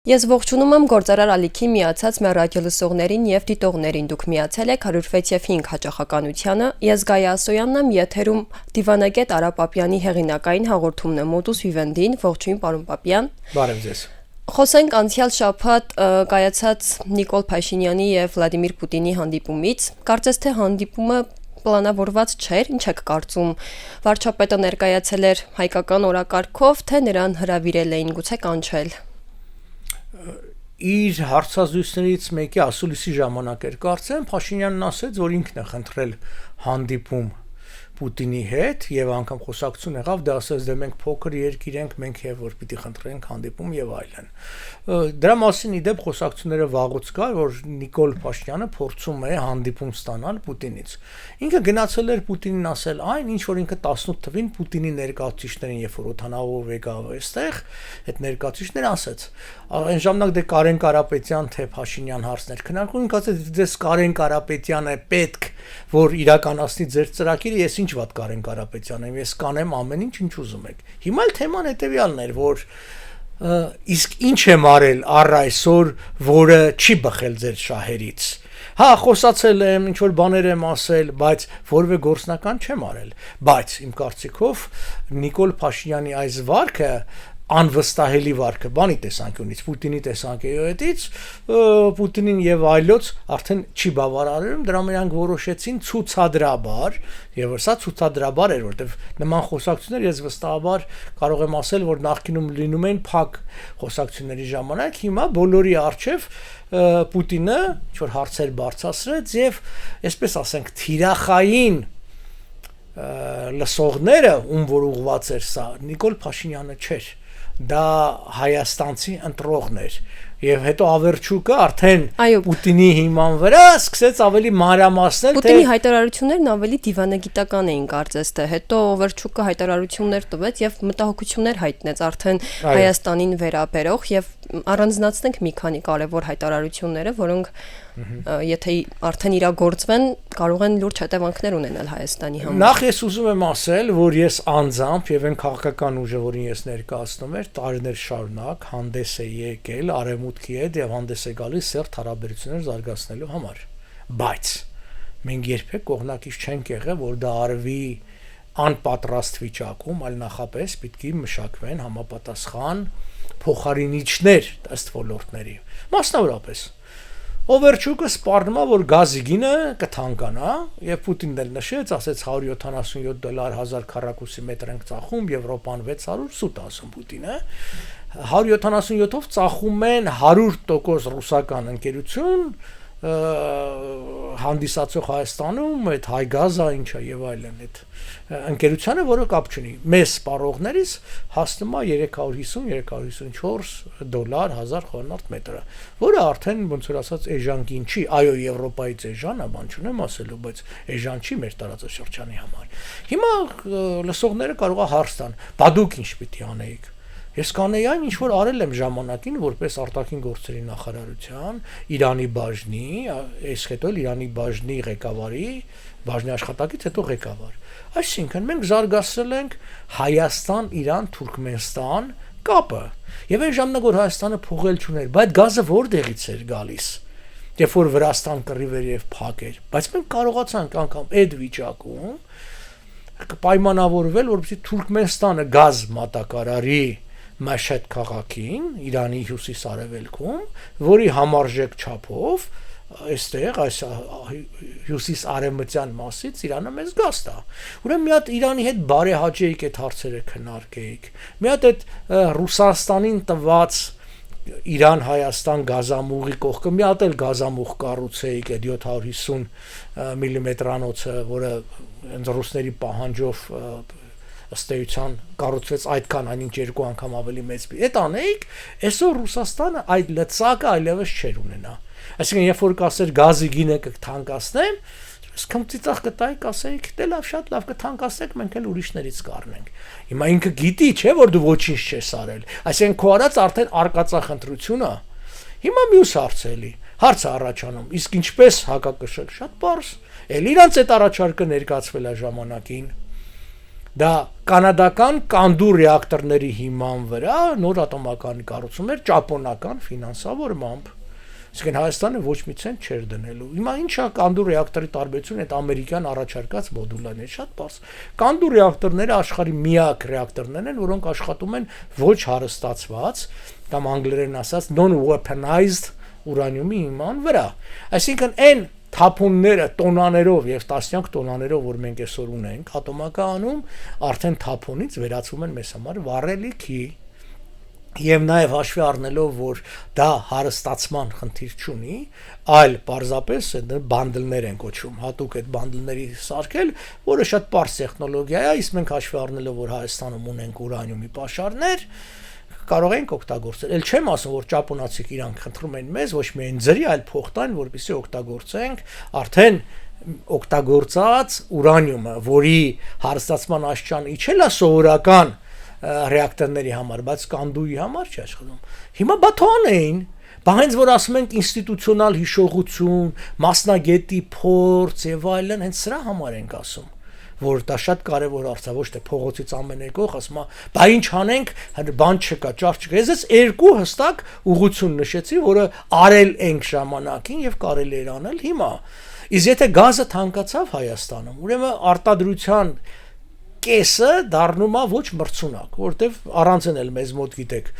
Ես ողջունում եմ գործարար ալիքի միացած մեր ռադիոլսողներին եւ դիտողներին։ Դուք միացել եք 106.5 հաճախականությանը։ Ես Գայա Ասոյանն եմ, եթերում Դիվանագետ Արա Պապյանի հեղինակային հաղորդումն է Modus Vivendi-ին։ Ողջույն, պարոն Պապյան։ Բարև ձեզ։ Խոսենք անցյալ շաբաթ կայացած Նիկոլ Փաշինյանի եւ Վլադիմիր Պուտինի հանդիպումից։ Կարծես թե հանդիպումը պլանավորված չէր, ինչ եք կարծում։ Վարչապետը ներկայացել էր հայկական օրակարգով, թե նրան հրավիրել էին, գուցե կանչել։ Իր հարցազրույցներից մեկի ասուլիսի ժամանակ էր կարծեմ Փաշինյանն ասաց, որ ինքն է խնդրել հանդիպում Պուտինի հետ եւ անգամ խոսակցություն եղավ, դա ասաց, դե մենք փոքր երկիր ենք, մենք եւ որ պիտի խնդրենք հանդիպում եւ այլն։ Դրա մասին իդեպ խոսակցությունները վաղուց կար, որ Նիկոլ Փաշինյանը փորձում է հանդիպում ստանալ Պուտինից։ Ինքը գնացել էր Պուտինին ասել այն, ինչ որ ինքը 18 թվին Պուտինի ներկայացուցիչներին, երբ որ օթանավով եկավ այստեղ, այդ ներկայացուցիչները ասաց, այն ժամանակ դե Կարեն Կարապետյան թե Փաշինյան հարցներ քննարկում, ինքը ասաց, դες Կարեն Կարապետյանը պետք որ իրականացնի ձեր ծրագիրը, ես ինչ վատ Կարեն Կարապետյան եմ, ես կանեմ ամեն ինչ, ինչ ուզում եք։ Հիմա էլ թեման հետեւյալն էր, որ իսկ ինչ եմ արել առ այսօր, որը չի բխել ձեր շահերից։ Հա, խոսացել եմ, ինչ որ բաներ եմ ասել, բայց որևէ գործնական չեմ արել։ Բայց իմ կարծիքով Նիկոլ Փաշինյանի այս վարքը անվստահելի վարքը բանի տեսանկյունից, Պուտինի տեսանկյունից, Պուտինին եւ այլոց արդեն չի բավարարում, դրա նրանք որոշեցին ցուցադրաբար, եւ սա ցուցադրաբար էր, որտեվ նման խոսակցություններ ես վստահաբար կարող եմ ասել, որ նախկինում լինում են փակ խոսակցությունների ժամանակ, հիմա բոլորի արչեւ Պուտինը ինչ որ հարցեր բարձրացրեց եւ այսպես ասենք թիրախային լսողները, ում որ ուղված էր սա, Նիկոլ Փաշինյանը չէր, դա հայաստանցի ընտրողն էր եւ հետո ավերջուկը արդեն Պուտինի հիման վրա սկսեց ավելի մանրամասնել Պուտինի հայտարարություններն ավելի դիվանագիտական էին կարծես թե հետո ավերջուկը հայտարարություններ տվեց եւ մտահոգություններ հայտնեց արդեն Հայաստանին վերաբերող եւ առանձնացնենք մի քանի կարևոր հայտարարությունները, որոնք եթե արդեն իրագործվեն, կարող են լուրջ հետևանքներ ունենալ Հայաստանի համար։ Նախ ես ուզում եմ ասել, որ ես անձամբ եւ այն քաղաքական ուժը, որին ես ներկայացնում եմ, տարիներ շարունակ հանդես է եկել արևմուտքի հետ եւ հանդես է գալիս սերտ հարաբերություններ զարգացնելու համար։ Բայց մենք երբեք կողմնակից չենք եղել, որ դա արվի անպատրաստ վիճակում, այլ նախապես պիտի մշակվեն համապատասխան փոխարինիչներ ըստ ոլորտների։ Մասնավորապես Օվերչուկը սպառնում է, որ գազի գինը կթանկանա, եւ Պուտինն էլ նշեց, ասեց $177 1000 քառակուսի մետր ենք ծախում, Եվրոպան 600, սուտ ասում Պուտինը։ 177-ով ծախում են 100% ռուսական ընկերություն հանդիսացող Հայաստանում այդ Հայգազա ինչա եւ այլն այդ ընկերությանը, որը կապ չունի։ Մեզ սպառողներից հասնում է $350-354 1000 խորանարդ մետրը, որը արդեն ոնց որ ասած էժան չի, այո Եվրոպայից էժան է, բան չունեմ ասելու, բայց էժան չի մեր տարածաշրջանի համար։ Հիմա լսողները կարող է հարց տան, բա դուք ինչ պիտի անեիք։ Ես կանեի այն, ինչ որ արել եմ ժամանակին, որպես արտաքին գործերի նախարարության, Իրանի բաժնի, այս հետո Իրանի բաժնի ղեկավարի, բաժնի աշխատակից հետո ղեկավար։ Այսինքն մենք զարգացրել ենք Հայաստան-Իրան-Թուրքմենստան կապը։ Եվ այն ժամանակ որ Հայաստանը փողել չուներ, բայց գազը որտեղից էր գալիս։ Երբ որ Վրաստան կռիվ էր եւ փակ էր, բայց մենք կարողացանք անգամ այդ վիճակում պայմանավորվել, որպեսզի Թուրքմենստանը գազ մատակարարի Մաշհեդ քաղաքին, Իրանի հյուսիս-արևելքում, որի համարժեք չափով այստեղ այս հյուսիս-արևմտյան մասից Իրանը մեզ գազ տա։ Ուրեմն մի հատ Իրանի հետ բարեհաճեիք այդ հարցերը քննարկեիք։ Մի հատ այդ Ռուսաստանին տված Իրան-Հայաստան գազամուղի կողքը մի հատ էլ գազամուղ կառուցեիք այդ 750 մմ-անոցը, որը հենց ռուսների պահանջով ըստ էության կառուցվեց այդքան, այնինչ 2 անգամ ավելի մեծ։ Այդ անեիք, այսօր Ռուսաստանը այդ լծակը այլևս չէր ունենա։ Այսինքն, երբ որ կասեր գազի գինը կթանկացնեմ, սկմծիծաղ կտայի, կասեիք, դե լավ, շատ լավ կթանկացնեք, մենք էլ ուրիշներից կառնենք։ Հիմա ինքը գիտի, չէ, որ դու ոչինչ չես արել։ Այսինքն, քո արած արդեն արկածախնդրությունը։ Հիմա մյուս հարց էլի։ Հարցը առաջանում, իսկ ինչպես հակակշռել, շատ պարզ։ Էլ իրանց այդ առաջարկը ներկայացվել է ժամանակին։ դա կանադական կանդու ռեակտորների հիման վրա նոր ատոմականի կառուցում էր ճապոնական ֆինանսավորմամբ։ Իսկ Հայաստանը ոչ մի ցենտ չէր դնելու։ Հիմա ինչա կանդու ռեակտորի տարբերությունը այդ ամերիկյան առաջարկած մոդուլն է, շատ բարձ։ Կանդու ռեակտորները աշխարհի միակ ռեակտորներն են, որոնք աշխատում են ոչ հարստացված կամ անգլերեն ասած non-weaponized ուրանիումի հիման վրա։ Այսինքն այն թափոնները տոնաներով եւ տասնյակ տոնաներով, որ մենք այսօր ունենք ատոմականում, արդեն թափոնից վերածվում են մեզ համար վառելիքի։ Եվ նաև հաշվի առնելով, որ դա հարստացման խնդիր չունի, այլ պարզապես բանդլներ են կոչվում, հատուկ այդ բանդլների սարքել, որը շատ պարզ տեխնոլոգիա է, իսկ մենք հաշվի առնելով, որ Հայաստանում ունենք ուրանիումի պաշարներ, կարող ենք օգտագործել։ Էլ չեմ ասում, որ ճապոնացիք իրանք խնդրում են մեզ ոչ միայն ձրի, այլ փոխտան, որպեսզի օգտագործենք արդեն օգտագործած ուրանիումը, որի հարստացման աստիճանը իջել է սովորական ռեակտորների համար, բայց կանդուի համար չի աշխատում։ Հիմա բաթոն էին, բայց որ ասում ենք ինստիտուցիոնալ հիշողություն, մասնագետի փորձ եւ այլն, հենց սրա համար ենք ասում, որ դա շատ կարեւոր հարց է, ոչ թե փողոցից ամեն եկող ասում, բա ինչ անենք, բան չկա, ճար չկա։ Ես երկու հստակ ուղղություն նշեցի, որը արել ենք ժամանակին եւ կարելի էր անել հիմա։ Իսկ եթե գազը թանկացավ Հայաստանում, ուրեմն արտադրության կեսը դառնում է ոչ մրցունակ, որտեվ առանցն էլ մեզ մոտ գիտեք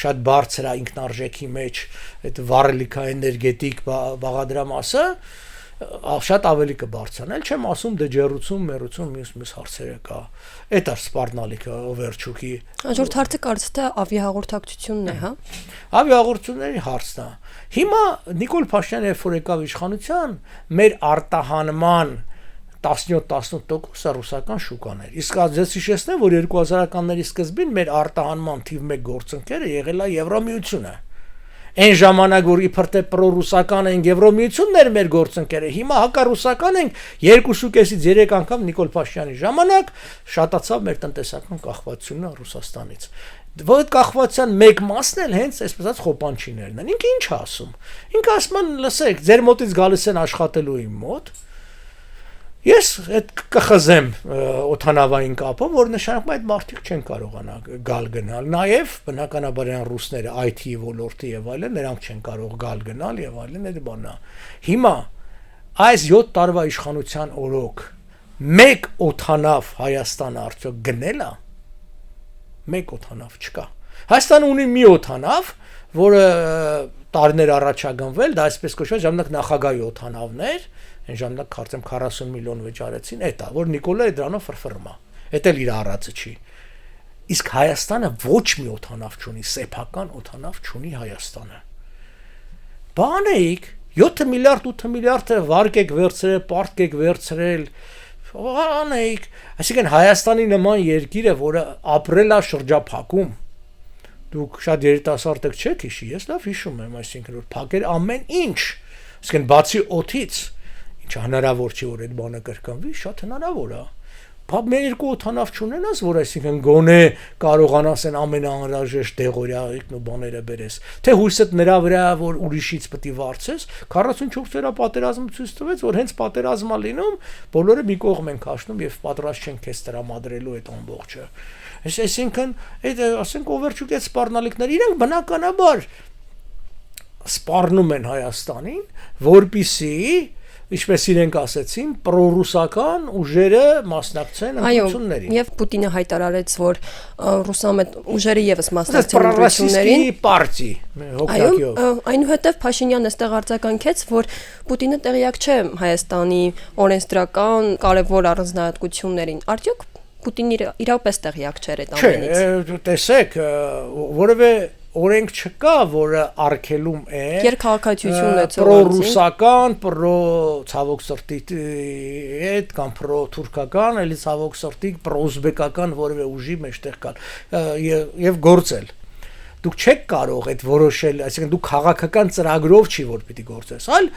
շատ բարձր է ինքնարժեքի մեջ այդ վառելիքաէներգետիկ բաղադրամասը շատ ավելի կբարձրանալ, չեմ ասում դե ջերուցում, մերուցում, մյուս հարցերը կա։ Այդ է սպառնալիքը Օվերչուկի։ Հաջորդ հարցը կարծես թե ավիահաղորդակցությունն է, հա։ Ավիահաղորդությունների հարցն է։ Հիմա Նիկոլ Փաշինյանը երբ որ եկավ իշխանության, մեր արտահանման 17-18% ռուսական շուկան էր։ Իսկ ես հիշեցնեմ, որ 2000-ականների սկզբին մեր արտահանման թիվ 1 գործընկերը եղել է Եվրոմիությունը։ Այն ժամանակ որ իբր թե պրոռուսական են Եվրոմիությունն էր մեր գործընկերը, հիմա հակառուսական ենք 2.5-ից 3 անգամ Նիկոլ Փաշինյանի ժամանակ շատացավ մեր տնտեսական կախվածությունը Ռուսաստանից։ Որ կախվածության մեկ մասն էլ հենց այսպես ասած խոպանչիներն են։ Ինքը ինչ է ասում։ Ինքը ասում է, լսեք, ձեր մոտից գալիս են աշխատելու իմ մոտ։ Ես այդ կխզեմ օթանավային կապը, որ նշանակում է այդ մարդիկ չեն կարողանա գալ գնալ։ Նաև բնականաբար են ռուսները IT ոլորտի եւ այլն, նրանք չեն կարող գալ գնալ եւ այլն, այդ բանն է։ Հիմա այս 7 տարվա իշխանության օրոք մեկ օթանավ Հայաստանը արդյոք գնել է։ Մեկ օթանավ չկա։ Հայաստանը ունի մի օթանավ, որը տարիներ առաջ է գնվել, դա այսպես կոչված ժամանակ նախագահի օթանավներ, այն ժամանակ կարծեմ 40 միլիոն վճարեցին, այդ է, որ Նիկոլայ դրանով ֆրֆռմա։ Էդ էլ իր առածը չի։ Իսկ Հայաստանը ոչ մի օթանավ չունի, սեփական օթանավ չունի Հայաստանը։ Բանեիք 7 միլիարդ 8 միլիարդը վարկեք վերցրել, պարտքեք վերցրել, բանեիք, այսինքն Հայաստանի նման երկիրը, որը ապրել է շրջափակում, դուք շատ երիտասարդ եք չեք հիշի, ես լավ հիշում եմ, այսինքն որ փակեր ամեն ինչ, այսինքն բացի օթից, ինչ հնարավոր չի որ այդ բանը կրկնվի, շատ հնարավոր է։ Բավ մեր երկու օթանավ չունենաս, որ այսինքն գոնե կարողանաս են ամենաանհրաժեշտ դեղորայիկն ու բաները բերես, թե հույսդ նրա վրա որ ուրիշից պետք է վարձես, 44 թվականի պատերազմը ցույց տվեց, որ հենց պատերազմա լինում, բոլորը մի կողմ են քաշնում եւ պատրաստ չեն քեզ տրամադրելու այդ ամբողջը։ Այսինքն, այդ ասենք Օվերչուկի այդ սպառնալիքները իրենք բնականաբար սպառնում են Հայաստանին, որպիսի ինչպես իրենք ասեցին, պրոռուսական ուժերը մասնակցեն ընտրություններին։ Այո, եւ Պուտինը հայտարարեց, որ ռուսամետ ուժերը եւս մասնակցեն ընտրություններին։ Պարտի հոգնակյով։ Այո, այնուհետև Փաշինյանն այստեղ արձագանքեց, որ Պուտինը տեղյակ չէ Հայաստանի օրենսդրական կարևոր առանձնահատկություններին։ Արդյոք Պուտինը իրապես տեղյակ չէր այդ ամենից։ Չէ, տեսեք, որևէ օրենք չկա, որը արգելում է երկհաղաքացիություն է պրոռուսական, ցավոք սրտի հետ կամ պրոթուրքական, էլի ցավոք սրտի պրոուզբեկական որևէ ուժի մեջտեղ կալ եւ գործել։ Դուք չեք կարող այդ որոշել, այսինքն դուք քաղաքական ծրագրով չի որ պիտի գործես, այլ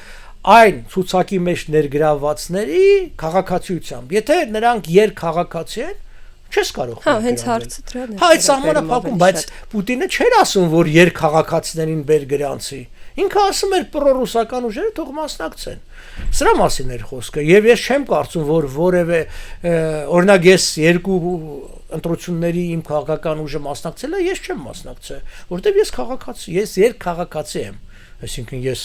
այն ցուցակի մեջ ներգրավվածների քաղաքացիությամբ։ Եթե նրանք երկհաղաքացի են, չես կարող։ Հա, հենց հարցը դրանն է։ Հա, այդ սահմանը փակում, բայց Պուտինը չէր ասում, որ երկհաղաքացիներին բեր գրանցի։ Ինքը ասում էր պրոռուսական ուժերը թող մասնակցեն։ Սրա մասին էր խոսքը, եւ ես չեմ կարծում, որ որևէ օրինակ ես երկու ընտրությունների իմ քաղաքական ուժը մասնակցել է, ես չեմ մասնակցել, որովհետեւ ես քաղաքացի, ես երկքաղաքացի եմ, այսինքն ես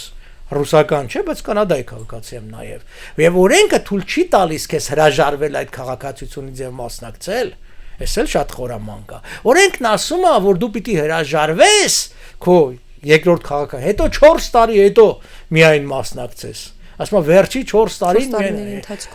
ռուսական չէ, բայց կանադայի քաղաքացի եմ նաեւ։ Եվ օրենքը թույլ չի տալիս քեզ հրաժարվել այդ քաղաքացիությունից եւ մասնակցել։ Էս էլ շատ խորամանկ է։ Օրենքն ասում է, որ դու պիտի հրաժարվես քո երկրորդ քաղաքը, հետո 4 տարի հետո միայն մասնակցես։ Ասում եմ վերջի 4 տարին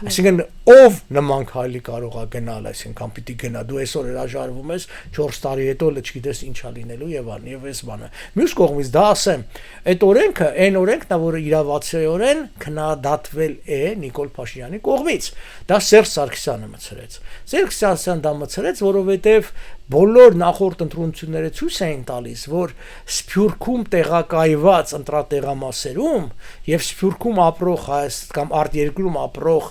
այսինքն ով նման քայլի կարող է գնալ, այսինքն պիտի գնա դու այսօր հրաժարվում ես 4 տարի հետո չգիտես ինչա լինելու եւ այլն եւ այս բանը։ Մյուս կողմից դա ասեմ, այդ օրենքը, այն օրենքն է, որը իրավացիորեն քննադատվել է Նիկոլ Փաշինյանի կողմից։ Դա Սերժ Սարգսյանը մցրեց։ Սերժ Սարգսյանը դա մցրեց, որովհետեւ բոլոր նախորդ ընտրությունները ցույց էին տալիս, որ Սփյուռքում տեղակայված ընտրատեղամասերում եւ Սփյուռքում ապրող կամ արտերկրում ապրող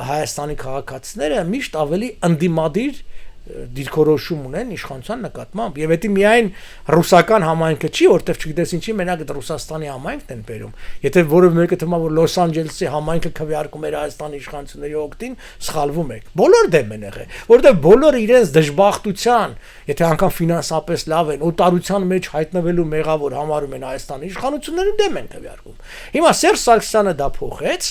Հայաստանի քաղաքացիները միշտ ավելի ընդդիմադիր դիրքորոշում ունեն իշխանության նկատմամբ եւ դա միայն ռուսական համայնքը չի, որտեղ չգիտես ինչի մենակ այդ Ռուսաստանի համայնքն են բերում։ Եթե որևէ մեկը թվում է, որ Լոս Անջելեսի համայնքը քվեարկում էր Հայաստանի իշխանությունների օգտին, սխալվում եք։ Բոլոր դեմ են եղել, որտեղ բոլորը իրենց դժբախտության, եթե անգամ ֆինանսապես լավ են, օտարության մեջ հայտնվելու մեղավոր համարում են Հայաստանի իշխանությունները, դեմ են քվեարկում։ Հիմա Սերժ Սարգսյանը դա փոխեց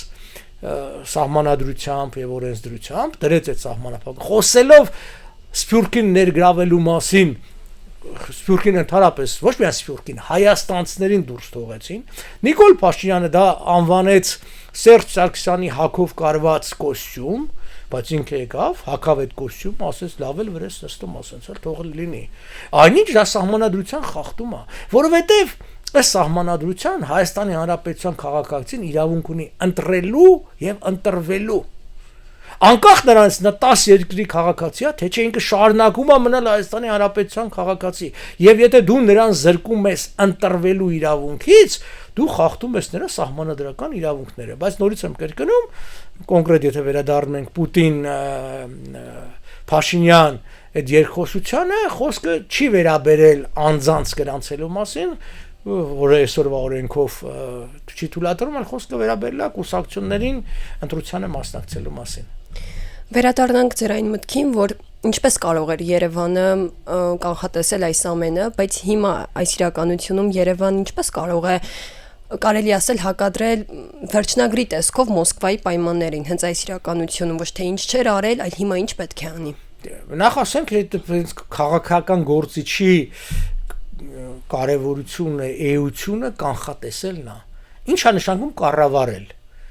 սահմանադրությամբ եւ օրենսդրությամբ, դրեց այդ սահմանափակ, խոսելով Սփյուռքին ներգրավելու մասին, Սփյուռքին ընդհանրապես ոչ միայն Սփյուռքին, հայաստանցիներին դուրս թողեցին։ Նիկոլ Փաշինյանը դա անվանեց Սերժ Սարգսյանի հակով կարված կոստյում, բայց ինքը եկավ, հակավ այդ կոստյում, ասեց լավ էլ վրես նստում, ասենց էլ թող լինի։ Այնինչ դա սահմանադրության խախտում է, որովհետեւ այս սահմանադրության Հայաստանի Հանրապետության քաղաքացին իրավունք ունի ընտրելու եւ ընտրվելու։ Անկախ նրանից նա 10 երկրի քաղաքացի է, թե չէ ինքը շարունակում է մնալ Հայաստանի Հանրապետության քաղաքացի, եւ եթե դու նրան զրկում ես ընտրվելու իրավունքից, դու խախտում ես նրա սահմանադրական իրավունքները։ Բայց նորից եմ կրկնում, կոնկրետ եթե վերադառնում ենք Պուտին Փաշինյան այդ երկխոսությանը, խոսքը չի վերաբերել անձանց գրանցելու մասին, որը այսօրվա օրենքով չի թույլատրում, այլ խոսքը վերաբերել է կուսակցություններին ընտրությանը մասնակցելու մասին։ Վերադառնանք ձեր այն մտքին, որ ինչպես կարող էր Երևանը կանխատեսել այս ամենը, բայց հիմա այս իրականությունում Երևանը ինչպես կարող է կարելի ասել հակադրել վերջնագրի տեսքով Մոսկվայի պայմաններին, հենց այս իրականությունում, ոչ թե ինչ չէր արել, այլ հիմա ինչ պետք է անի։ Նախ ասենք, այդ քաղաքական գործիչի կարևորությունը, էությունը կանխատեսելն է։ Ինչ է նշանակում կառավարել։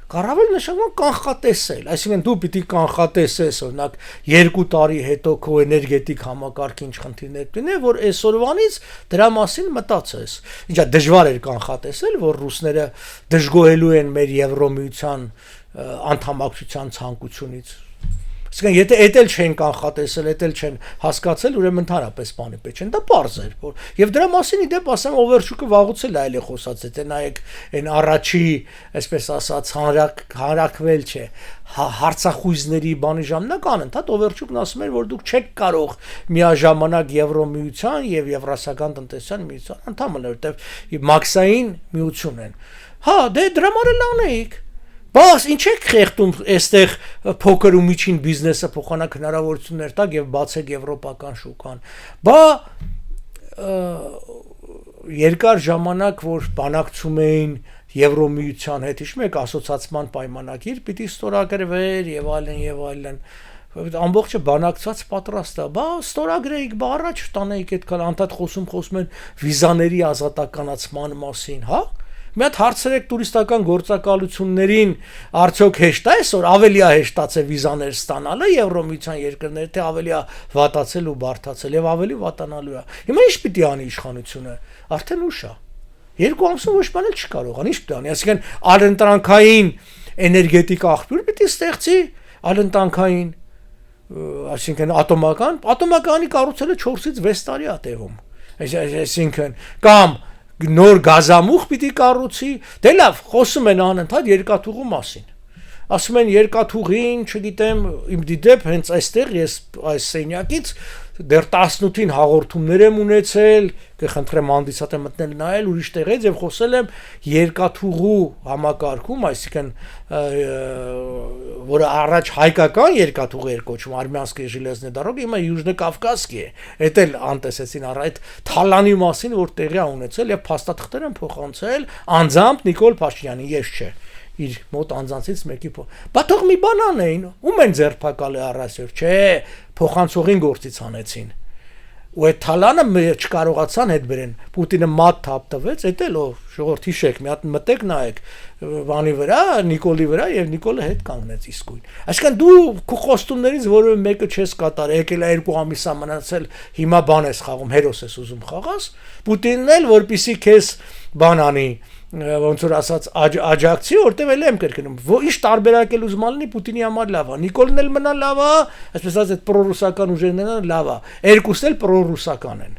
Կառավարել նշանակում կանխատեսել, այսինքն դու պիտի կանխատեսես, օրինակ 2 տարի հետո քո էներգետիկ համակարգի ինչ խնդիրներ կլինեն, որ այսօրվանից դրա մասին մտածես։ Ինչա դժվար էր կանխատեսել, որ ռուսները դժգոհելու են մեր Եվրոմիության անդամակցության ցանկությունից։ Իսկ եթե էտել չեն կանխատեսել, էտել չեն հասկացել, ուրեմն ընդհանրապես բանի պետք չեն, դա պարզ էր, որ եւ դրա մասին իդեպ ասեմ Օվերչուկը վաղուց էլ այլ է խոսած, եթե նայեք այն առաջի, այսպես ասած, հանրակվել չէ, հարցախույզների բանի ժամանակ անընդհատ Օվերչուկն ասում էր, որ դուք չեք կարող միաժամանակ Եվրոմիության եւ Եվրասիական տնտեսության միության անդամ լինել, որտեւ մաքսային միություն են։ Հա, դե դրա համար էլ անեիք։ Բայց ինչ եք խեղդում այստեղ փոքր ու միջին բիզնեսը փոխանակ հնարավորություններ տակ եւ բացեք եվրոպական շուկան։ Բա երկար ժամանակ որ բանակցում էին Եվրոմիության հետ, հիշում եք ասոցիացիան պայմանագիր պիտի ստորագրվեր եւ այլն։ Ամբողջը բանակցած պատրաստ է, բա ստորագրեիք, բա առաջ տանեիք այդքան անդադ խոսում են վիզաների ազատականացման մասին, հա։ Մի հատ հարցրեք տուրիստական գործակալություններին, արդյոք հեշտ է այսօր ավելի է հեշտացել վիզաներ ստանալը Եվրոմիության երկրներ, թե ավելի է վատացել ու բարդացել եւ ավելի վատանալու է։ Հիմա ինչ պիտի անի իշխանությունը։ Արդեն ուշ է։ 2 ամսում ոչ բան էլ չկարող անի, ինչ պիտի անի, այսինքն արենտրանքային էներգետիկ աղբյուր պիտի ստեղծի, արենտրանքային, այսինքն ատոմականի կառուցելը 4-ից 6 տարի է տևում։ Այսինքն կամ նոր գազամուղ պիտի կառուցի, դե լավ, խոսում են անընդհատ երկաթուղու մասին։ ասում են երկաթուղին, չգիտեմ, իմ դիդեպ հենց այստեղ ես այս սենյակից դեռ 18-ին հաղորդումներ եմ ունեցել, կխնդրեմ հանդիսատեմ մտնել նայել ուրիշ տեղից եւ խոսել եմ երկաթուղու համակարգում, այսինքն որը առաջ հայկական երկաթուղ էր կոչվում Արմյանսկի ժելեզնե դարոգ, հիմա Յուժնոկավկազկի է։ Էդ էլ անտեսեցին այդ թալանի մասին, որ տեղի է ունեցել եւ փաստաթղթեր են փոխանցել անձամբ Նիկոլ Փաշինյանի, ես չէ։ Իր մոտ անձանցից մեկի բա թող մի բան անեին, ում են ձերբակալի առասյոր, չէ, փոխանցողին գործից անեցին։ Ու այդ թալանը չկարողացան հետ բերեն։ Պուտինը մատ թափ տվեց, էդ էլ ժողովուրդ հիշեք, մի հատ մտեք նայեք բանի վրա, Նիկոլի վրա եւ Նիկոլը հետ կանգնեց իսկույն։ Այսինքն դու քո խոստումներից որևէ մեկը չես կատարել, եկել է 2 ամիս է մնացել, հիմա բան ես խաղում, հերոս ես ուզում խաղաս։ Պուտինն էլ որպեսի քեզ բան անի, ոնց որ ասած աջակցի, որտեվ էլ եմ կրկնում, ինչ տարբերակել ուզում ալնի Պուտինի համար լավ է, Նիկոլն էլ մնա լավ է, այսպես ասած այդ պրոռուսական ուժերն են լավ է, երկուսն էլ պրոռուսական են։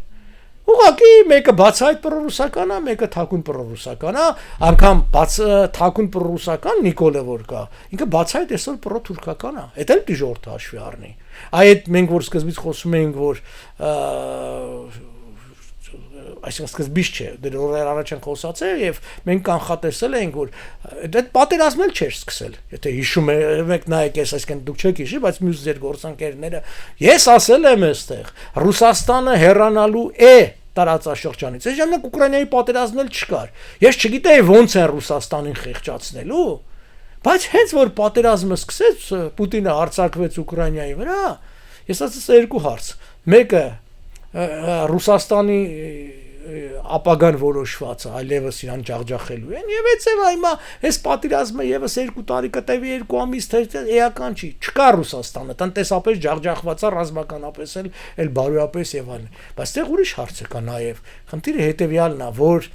Ուղղակի մեկը բացահայտ պրոռուսական է, մեկը թաքուն պրոռուսական է, անգամ թաքուն պրոռուսական Նիկոլը որ կա, ինքը բացահայտ այսօր պրոթուրքական է, դա էլ դիժորտը հաշվի առնի։ Այդ մենք որ սկզբից խոսում էինք, որ այսինքն սկզբից չէ, դեռ օրեր առաջ են խոսացել եւ մենք կանխատեսել էինք, որ այդ պատերազմը չէր սկսել։ Եթե հիշում եք նայեք, այսինքն դուք չեք հիշի, բայց մյուս ձեր գործընկերները, ես ասել եմ այստեղ, Ռուսաստանը հեռանալու է տարածաշրջանից։ Այս ժամանակ Ուկրաինայի պատերազմն էլ չկար։ Ես չգիտեի ոնց են Ռուսաստանին խեղճացնելու, բայց հենց որ պատերազմը սկսեց, Պուտինը հարձակվեց Ուկրաինայի վրա, ես ասացի երկու հարց։ Մեկը Ռուսաստանի ապագան որոշված է, այլևս իրան ջախջախելու են եւ այդ ծեվա հիմա այս պատերազմը եւս 2 տարի կտևի 2 ամիս էական չի, չկա Ռուսաստանը, տնտեսապես ջախջախված է, ռազմականապես էլ բարոյապես եւ այլն, բայց այդտեղ ուրիշ հարց կա նաեւ, խնդիրը հետեւյալն է, որ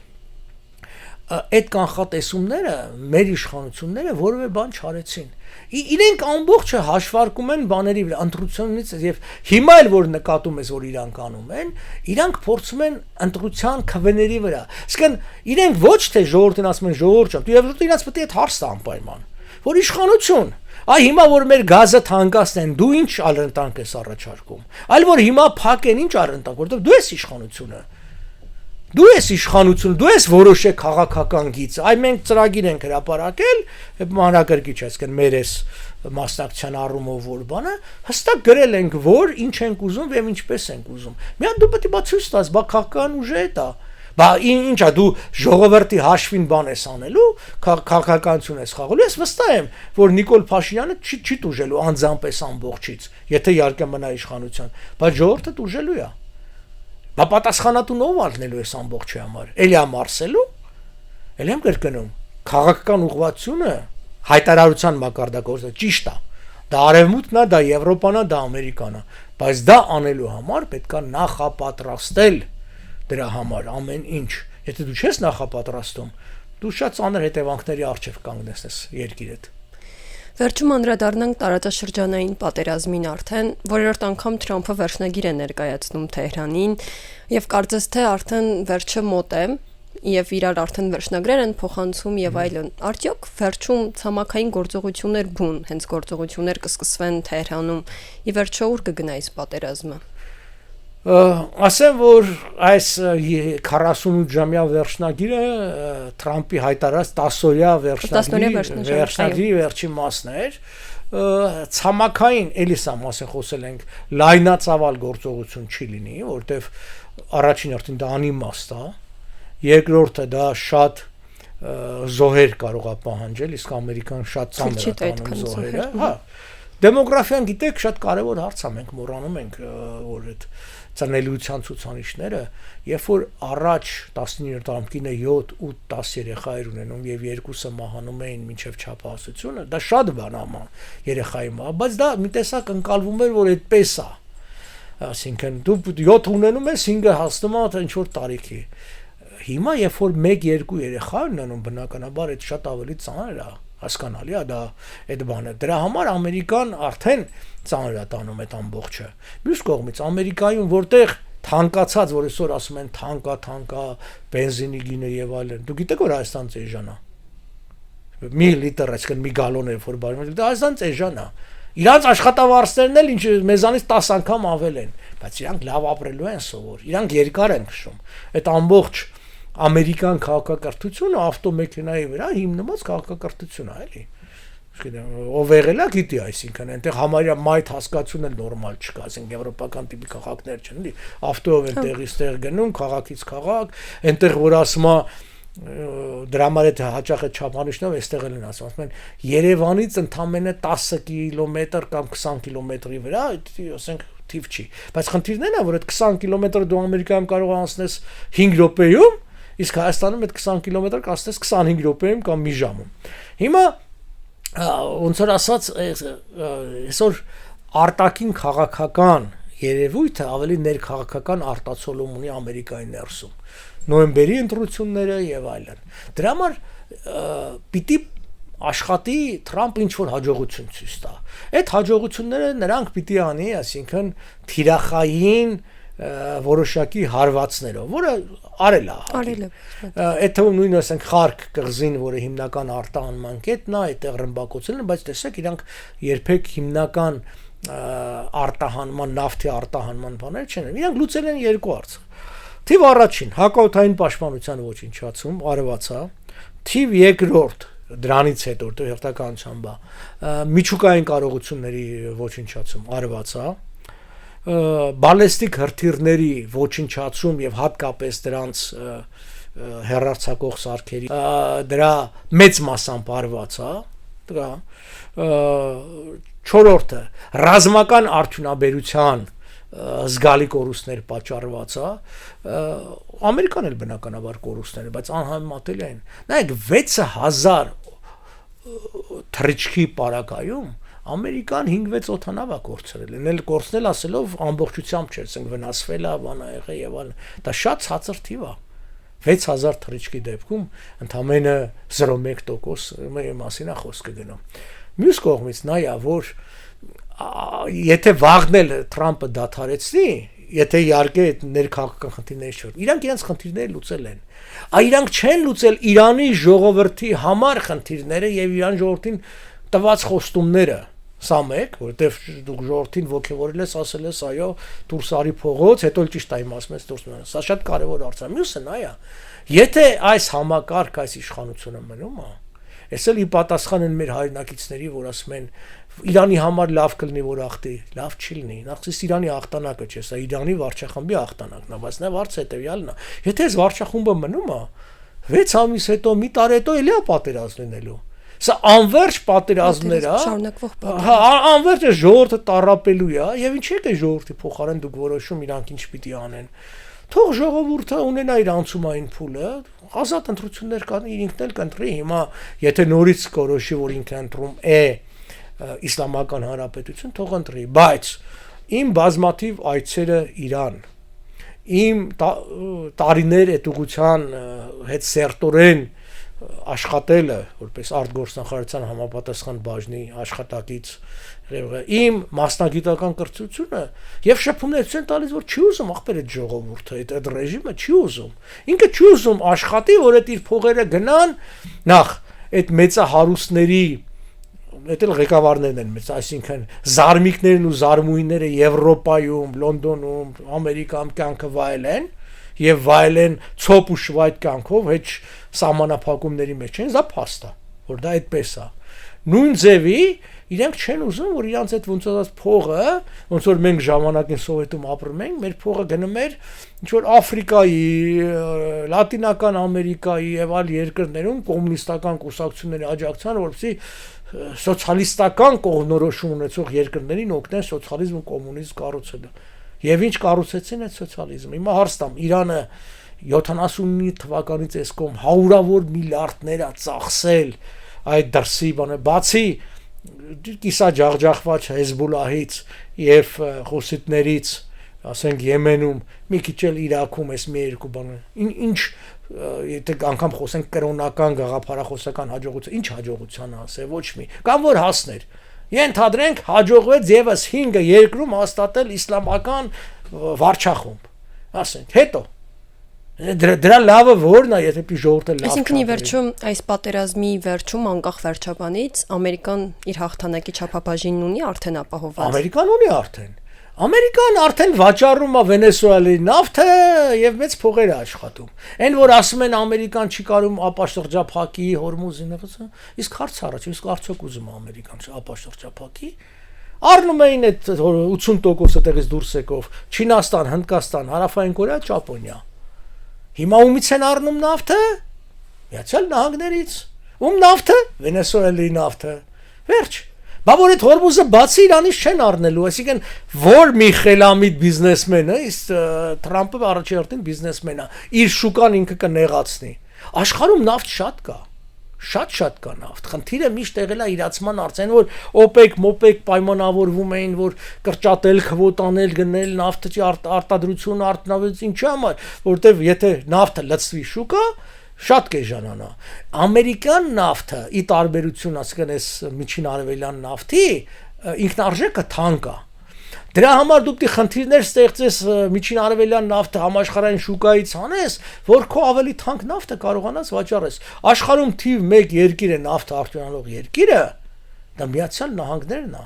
այդ կանխատեսումները մեր իշխանությունները որևէ բան չարեցին։ Իրենք ամբողջը հաշվարկում են բաների վրա, ընտրությունից եւ հիմա էլ որ նկատում ես որ իրանք անում են, իրանք փորձում են ընտրության քվեների վրա։ Իսկն իրենք ոչ թե ժողովրդին ասում են ժողովուրդ, դու եւ ժողովուրդը իրաց պետք է այդ հարցը անպայման, որ իշխանություն, այ հիմա որ մեր գազը թանկացնեն, դու ինչ առընտանք ես առաջարկում։ Այլ որ հիմա փակեն, ինչ առընտանք, որովհետեւ դու ես իշխանությունը։ Դու ես իշխանություն, դու ես որոշեք քաղաքական գիծ։ Այ մենք ծրագիր ենք հրապարակել, մանրակրկիչ այսինքն մեր էս մասնակցության առումով որ բանը, հստակ գրել ենք, որ ինչ ենք ուզում եւ ինչպես ենք ուզում։ Մի հատ դու պետք է ցույց տաս, բա քաղաքական ուժ է դա։ Բա ինչա դու ժողովրդի հաշվին բան ես անելու, քաղաքականություն ես խաղալու։ Ես վստահ եմ, որ Նիկոլ Փաշինյանը չի դուժելու անձամբ էս ամբողջից, եթե իհարկե մնա իշխանության, բայց ժողովուրդը դուժելու է։ Բա պատասխանատուն ով ալնելու էս ամբողջի համար։ Էլի ամարսելու։ Էլ եմ կրկնում, քաղաքական ուղղվածությունը հայտարարության մակարդակով ճիշտ է։ Դա արևմուտքն է, դա Եվրոպան է, դա Ամերիկան է, բայց դա անելու համար պետք է նախապատրաստել դրա համար ամեն ինչ։ Եթե դու չես նախապատրաստում, դու շատ ծանր հետևանքների առջև կանգնես երկիրդ։ Վերջում անդրադառնանք տարածաշրջանային պատերազմին արդեն, որերորդ անգամ Թրամփը վերջնագիր է ներկայացնում Թեհրանին եւ կարծես թե արդեն վերջը մոտ է եւ իրար արդեն վերջնագրեր են փոխանցում եւ այլն։ Արդյոք վերջում ցամաքային գործողություններ բուն, հենց գործողություններ կսկսվեն Թեհրանում, ի վերջո ուր կգնա այս պատերազմը։ Ասեմ, որ այս 48-ժամյա վերջնագիրը Թրամփի հայտարարած 10-օրյա վերջնագրի վերջի մասն էր, ցամաքային էլիսա մասին խոսել ենք, լայնածավալ գործողություն չի լինի, որտեվ առաջին հերթին դա անիմաստ է, երկրորդը դա շատ զոհեր կարող է պահանջել, իսկ Ամերիկան շատ ծանր է տանում զոհերը, հա։ Դեմոգրաֆիան գիտեք շատ կարևոր հարց է, մենք մոռանում ենք, որ այդ ծնելիության ցուցանիշները, երբ որ առաջ 19-րդ ամկինը 7-8 10 երեխա էր ունենում եւ երկուսը մահանում էին մինչեւ չափահասությունը, դա շատ բան է երեխայի մահ, բայց դա մի տեսակ ընկալվում էր, որ այդպես է։ Այսինքն դու 7 ունենում ես, 5-ը հասնում է ինչ որ տարիքի։ Հիմա երբ որ 1-2 երեխա ունենում, բնականաբար այդ շատ ավելի ծանր է։ Հասկանալի է դա այդ բանը։ Դրա համար Ամերիկան արդեն ծանր է տանում այդ ամբողջը։ Մյուս կողմից Ամերիկայում որտեղ թանկացած, որ այսօր ասում են թանկա, բենզինի գինը եւ այլն։ Դու գիտեք որ Հայաստանից էժան է։ մի լիտր, այսինքն մի գալոն է որ բաժանում, դա այսպես էժան է։ Իրանց աշխատավարձներն էլ ինչ մեզանից 10 անգամ ավել են, բայց իրանք լավ ապրելու են սովոր, իրանք երկար են քշում։ Այդ ամբողջ ամերիկան քաղաքակրթությունը ավտոմեքենայի վրա հիմնված քաղաքակրթություն է, էլի։ Ով եղել է գիտի, այսինքն այնտեղ համարյա մայթ հասկացությունը նորմալ չկա, այսինքն եվրոպական տիպի քաղաքներ չեն, էլի, ավտոյով են տեղից տեղ գնում, քաղաքից քաղաք, այնտեղ որ ասում է դրա համար է հաճախ է չափանիշներով այստեղ են ասում են Երևանից ընդամենը 10 կիլոմետր կամ 20 կիլոմետրի վրա, ասենք թիվ չի, բայց խնդիրն է, որ այդ 20 կիլոմետրը դու Ամերիկայում կարող անցնես 5 րոպեում, իսկ Հայաստանում այդ 20 կիլոմետր կացնես 25 րոպեում կամ մի ժամում։ Հիմա ոնց որ ասած այսօր արտաքին քաղաքական երևույթը ավելի ներքաղաքական արտացոլում ունի Ամերիկայի ներսում։ Նոյեմբերի ընտրությունները եւ այլն։ Դրա համար պիտի աշխատի Թրամփ ինչ որ հաջողություն ցույց տա։ Այդ հաջողությունները նրանք պիտի անի, այսինքն թիրախային որոշակի հարվածներով, որը արել է։ Այդ թվում նույնը ասենք Խարկ կղզին, որը հիմնական արտահանման կետն է, այդտեղ ռմբակոծելն է, բայց տեսեք իրանք երբեք հիմնական արտահանման, նավթի արտահանման բաներ չեն։ Իրանք լուծել են երկու հարց։ Թիվ առաջին հակաօդային պաշտպանության ոչնչացում արվածա, թիվ երկրորդ դրանից հետո որտեղ հերթականությամբ միջուկային կարողությունների ոչնչացում արվածա, բալեստիկ հրթիռների ոչնչացում եւ հատկապես դրանց հեռարձակող սարքերի դրա մեծ մասամբ արվածա, դրա չորրորդը ռազմական արդյունաբերության զգալի կորուստներ պատճառված է, Ամերիկան էլ բնականաբար կորուստներ, բայց անհամեմատելի են։ Նայեք 6000 թռիչքի պարագայում Ամերիկան 5-6 օդանավ է կորցրել, էլ կորցնել ասելով ամբողջությամբ չէ, ասենք վնասվել է, բան է եղել եւ այլն։ Դա շատ ցածր թիվ է։ 6000 թռիչքի դեպքում ընդամենը 0.1% մասին է խոսքը գնում։ Մյուս կողմից նայա, որ եթե վաղնել Թրամփը դադարեցնի, եթե իհարկե ներքաղաքական խնդիրներ չոր, իրանք իրենց խնդիրները լուծել են։ Իրանք չեն լուծել Իրանի ժողովրդի համար խնդիրները եւ Իրան ժողովրդին տված խոստումները։ Սա մեկ, որովհետեւ դու ժողովրդին ողջորել ես, ասել ես, այո, դուրս արի փողոց, հետո ճիշտ այն ասում ես դուրս մնա։ Սա շատ կարեւոր հարց է։ Մյուսը նա է։ Եթե այս համակարգ, այս իշխանությունը մնում է, այս էլ ի պատասխան են մեր հայրենակիցների, որ ասում են Իրանի համար լավ կլինի, որ ախտի, լավ չի լինի։ Նախսից Իրանի ախտանակը չէ, սա Իրանի վարչախմբի ախտանակն է, բայց նա վարչը հետեւյալն է։ Եթե այս վարչախումբը մնում է, 6 ամիս հետո, մի տարի հետո էլի է պատերազմ լինելու։ Սա անverջ պատերազմներ է։ Շարունակվող պատերազմ։ Հա, անverջ է ժողովուրդը տառապելու է, եւ ինչի՞ է ժողովրդի փոխարեն դուք որոշում իրանք ինչ պիտի անեն։ Թող ժողովուրդը ունենա իր անցումային փուլը, ազատ ընտրություններ կան, ինքն էլ կընտրի։ Հիմա եթե նորից կորոշի, որ ինքը ընտրում է Իսլամական Հանրապետություն, թող ընտրի, բայց իմ բազմաթիվ այցերը Իրան, իմ տարիներ էտուղության հետ սերտորեն աշխատելը որպես արտգործնախարարության համապատասխան բաժնի աշխատակից իմ մասնագիտական կրթությունը եւ շփումներն տալիս որ չի ուզում ախպեր այդ ժողովուրդը այդ ռեժիմը չի ուզում ինքը չի ուզում աշխատի որ այդ իր փողերը գնան նախ այդ մեծահարուստների այդ էլ ղեկավարներն են մեծ այսինքն զարմիկներն ու զարմուհիները Եվրոպայում Լոնդոնում Ամերիկայում կյանքը վայելեն եւ վայելեն ցոփ ու շվայտ կյանքով հեչ սահմանափակումների մեջ չեն, դա փաստ է, որ դա այդպես է։ Նույն ձևի իրենք չեն ուզում, որ իրանց այդ ոնց ասած փողը, ոնց որ մենք ժամանակին Սովետում ապրում ենք, մեր փողը գնում էր ինչ որ Աֆրիկայի, Լատինական Ամերիկայի եւ այլ երկրներում կոմունիստական կուսակցությունների աջակցության, որովհետեւ սոցիալիստական կողմնորոշում ունեցող երկրներին օգնեն սոցիալիզմ ու կոմունիզմ կառուցելը։ Եվ ինչ կառուցեցին այդ սոցիալիզմը։ Հիմա հարցամ Իրանը 79 թվականից էսկոմ հարյուրավոր միլիարդներ է ծախսել այդ դրսի բանը բացի կիսաջախջախված Հեզբոլլահից եւ խուսիտներից ասենք Եմենում մի քիչ էլ Իրաքում էս մի երկու բանը ինչ եթե անգամ խոսենք կրոնական գաղափարախոսական հաջողություն ինչ հաջողության ասե ոչ մի կամ որ հասներ ենթադրենք հաջողվեց եւս 5 երկրում հաստատել իսլամական վարչախումբ ասենք հետո Դրա լավը որն է, եթե պիտի ժողովուրդը լավ։ Այսինքն ի վերջո այս պատերազմի վերջում անկախ վերջաբանից Ամերիկան իր հաղթանակի չափաբաժինն ունի արդեն ապահովված։ Ամերիկան ունի արդեն։ Ամերիկան արդեն վաճառում է Վենեսուելայի նավթը եւ մեծ փողեր է աշխատում։ Այն որ ասում են Ամերիկան չի կարող ապաշրջափակի Հորմուզի նեղացը, իսկ հարց առաջ, իսկ արդյոք ուզում է Ամերիկան ապաշրջափակի։ Առնում էին այդ 80%-ը տեղից դուրս եկող Չինաստան, Հնդկաստան, Հարավային Կորեա, Ճապոնիա։ Հիմա ումից են առնում նավթը։ Միացյալ Նահանգներից։ Ում նավթը։ Վենեսուելայի նավթը։ Վերջ։ Բա որ այդ Հորմուզը բացի Իրանից չեն առնելու, այսինքն որ մի խելամիտ բիզնեսմենը, իսկ Թրամփը առաջին բիզնեսմեն է, իր շուկան ինքը կնեղացնի։ Աշխարհում նավթ շատ կա։ Շատ կա նավթ։ Խնդիրը միշտ եղել է իրացման արծեն, որ OPEC, MOPEC պայմանավորվում էին, որ կրճատել, քվոտանել, գնել նավթի արտադրությունը, արտադրություն ինչի համար, որտեվ եթե նավթը լցվի շուկա, շատ կեժանանա։ Ամերիկյան նավթը՝ ի տարբերություն, ասենք, այս միջին արևելյան նավթի, ինքնարժեքը թանկ է։ Դրա համար դու պիտի խնդիրներ ստեղծես միջին արևելյան նավթը համաշխարհային շուկայից անես, որ քո ավելի թանկ նավթը կարողանաս վաճառես։ Աշխարհում թիվ 1 երկիր է նավթ արտոնալող երկիրը, դա Միացյալ Նահանգներն է։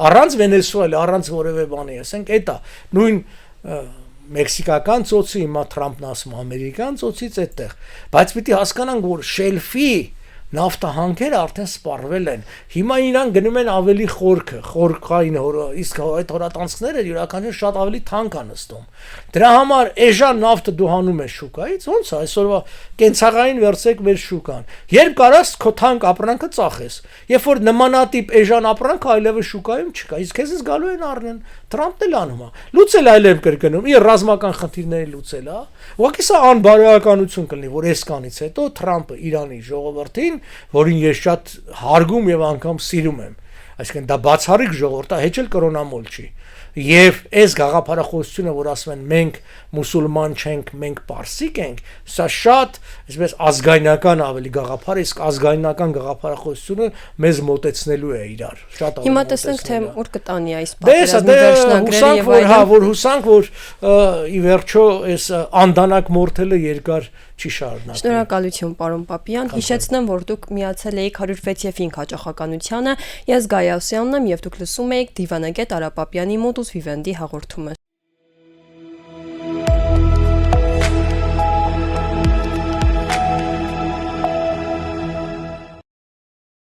Առանց Վենեսուելա, առանց որևէ բանի, ասենք, էտա նույն մեքսիկական ծոցի, հիմա Թրամփն ասում ամերիկյան ծոցից այդտեղ, բայց պիտի հասկանանք, որ շելֆի նավթահանքերը արդեն սպառվել են։ Հիմա իրան գնում են ավելի խորքային, իսկ այդ հորատանցքները յուրաքանչյուր շատ ավելի թանկ է նստում։ Դրա համար էժան նավթը դու հանում ես շուկայից, ոնց է այսօրվա կենցաղային վերցեք մեր շուկան։ Երբ կարաս քո թանկ ապրանքը ծախես, երբ որ նմանատիպ էժան ապրանքը այլևս շուկայում չկա, իսկ քեզից գալու են առնեն։ Թրամփն էլ անում է։ Լուծել այլև կրկնում, իր ռազմական խնդիրները լուծել է։ Ուղղակի սա անբարոյականություն կլինի, որ այսքանից հետո Թրամփը Իրանի ժողովրդին, որին ես շատ հարգում եւ անգամ սիրում եմ, այսինքն դա բացառիկ ժողովուրդ է, հեչ էլ կրոնամոլ չի։ Եվ այս գաղափարախոսությունը, որ ասում են մենք մուսուլման չենք, մենք պարսիկ ենք, սա շատ, այսպես ազգայնական ավելի գաղափար է, իսկ ազգայնական գաղափարախոսությունը մեզ մոտեցնելու է իրար։ Շատ Հիմա տեսնենք թե ուր կտանի այս պատերազմի վերջնագրերը եւ այլն։ Որ հուսանք, որ ի վերջո այս անդանակ մորթելը երկար չի շարունակվի։ Շնորհակալություն, պարոն Պապյան։ Հիշեցնեմ, որ դուք միացել եք 106.5 հաճախականությանը։ Ես Գայասյանն եմ եւ դուք լսում եք Դիվանագետ Արա Պապյանի Modus Vivendi հաղորդումը։